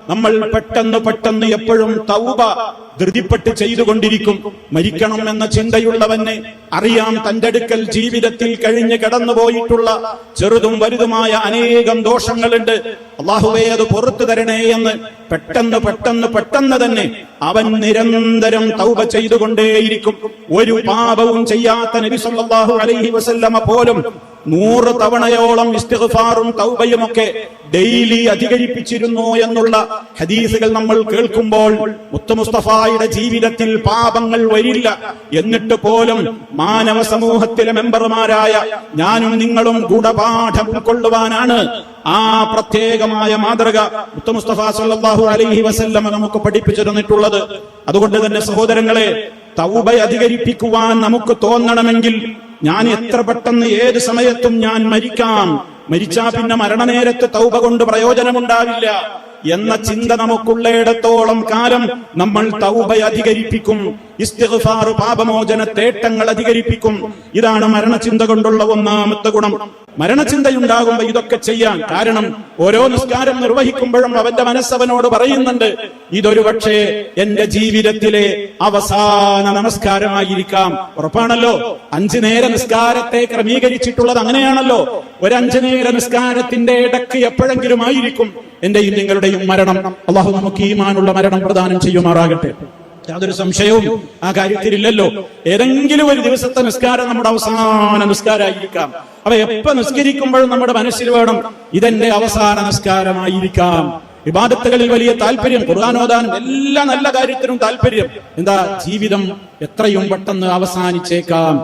നമ്മൾ പെട്ടെന്ന് എപ്പോഴും തൗബ ധൃതിപ്പെട്ട് ചെയ്തുകൊണ്ടിരിക്കും. മരിക്കണം എന്ന ചിന്തയുള്ളവന് അറിയാം തന്റെ അടുക്കൽ ജീവിതത്തിൽ കഴിഞ്ഞ് കടന്നുപോയിട്ടുള്ള ചെറുതും വലുതുമായ അനേകം ദോഷങ്ങളുണ്ട്. അല്ലാഹുവേ അത് പുറത്തു തരണേ എന്ന് പെട്ടെന്ന് തന്നെ അവൻ നിരന്തരം തൗബ ചെയ്തുകൊണ്ടേയിരിക്കും. ഒരു പാപവും ചെയ്യാത്ത നബി സല്ലല്ലാഹു അലൈഹി വസല്ലമ പോലും 100 തവണയോളം ഇസ്തിഗ്ഫാറും തൗബയുമൊക്കെ ഡെയിലി അധികരിപ്പിച്ചിരുന്നു എന്നുള്ള ഹദീസുകൾ നമ്മൾ കേൾക്കുമ്പോൾ മുത്ത് മുസ്തഫായുടെ ജീവിതത്തിൽ പാപങ്ങൾ വരില്ല. എന്നിട്ട് പോലും മാനവ സമൂഹത്തിലെ മെമ്പർമാരായ ഞാനും നിങ്ങളും ഗുണപാഠം ഉൾക്കൊള്ളുവാനാണ് ആ പ്രത്യേകമായ മാതൃക മുത്ത് മുസ്തഫ സല്ലല്ലാഹു അലൈഹി വസല്ലമ നമുക്ക് പഠിപ്പിച്ചു തന്നിട്ടുള്ളത്. അതുകൊണ്ട് തന്നെ സഹോദരങ്ങളെ, തൗബ അധികരിപ്പിക്കുവാൻ നമുക്ക് തോന്നണമെങ്കിൽ ഞാൻ എത്ര പെട്ടെന്ന് ഏത് സമയത്തും ഞാൻ മരിച്ചാ പിന്നെ മരണനേരത്ത് തൗബ കൊണ്ട് പ്രയോജനമുണ്ടാവില്ല എന്ന ചിന്ത നമുക്കുള്ളയിടത്തോളം കാലം നമ്മൾ തൗബ അധികരിപ്പിക്കും. ഇസ്തിഗ്ഫാർ പാപമോചന തേട്ടങ്ങൾ അധികരിപ്പിക്കും. ഇതാണ് മരണചിന്ത കൊണ്ടുള്ള ഒന്നാമത്തെ ഗുണം. മരണചിന്തയുണ്ടാകുമ്പോ ഇതൊക്കെ ചെയ്യാൻ കാരണം ഓരോ നിസ്കാരം നിർവഹിക്കുമ്പോഴും അവന്റെ മനസ്സവനോട് പറയുന്നുണ്ട്, ഇതൊരു പക്ഷേ എന്റെ ജീവിതത്തിലെ അവസാന നമസ്കാരമായിരിക്കാം. ഉറപ്പാണല്ലോ, 5 നേര നിസ്കാരത്തെ ക്രമീകരിച്ചിട്ടുള്ളത് അങ്ങനെയാണല്ലോ. ഒരു 5 നേര നിസ്കാരത്തിന്റെ ഇടയ്ക്ക് എപ്പോഴെങ്കിലും ആയിരിക്കും എന്റെയും നിങ്ങളുടെയും മരണം. അള്ളാഹു നമുക്ക് ഈമാനുള്ള മരണം പ്രദാനം ചെയ്യുമാറാകട്ടെ. യാതൊരു സംശയവും ആ കാര്യത്തിലില്ലല്ലോ. ഏതെങ്കിലും ഒരു ദിവസത്തെ നിസ്കാരം നമ്മുടെ അവസാന നിസ്കാരമായിരിക്കാം. അവ എപ്പോ നിസ്കരിക്കുമ്പോഴും നമ്മുടെ മനസ്സിൽ വേണം, ഇതെന്റെ അവസാന നിസ്കാരമായിരിക്കാം. ഇബാദത്തുകളിൽ വലിയ താല്പര്യം, ഖുർആൻ ഓതാനും എല്ലാ നല്ല കാര്യത്തിനും താല്പര്യം. എന്താ, ജീവിതം എത്രയും പെട്ടെന്ന് അവസാനിച്ചേക്കാം.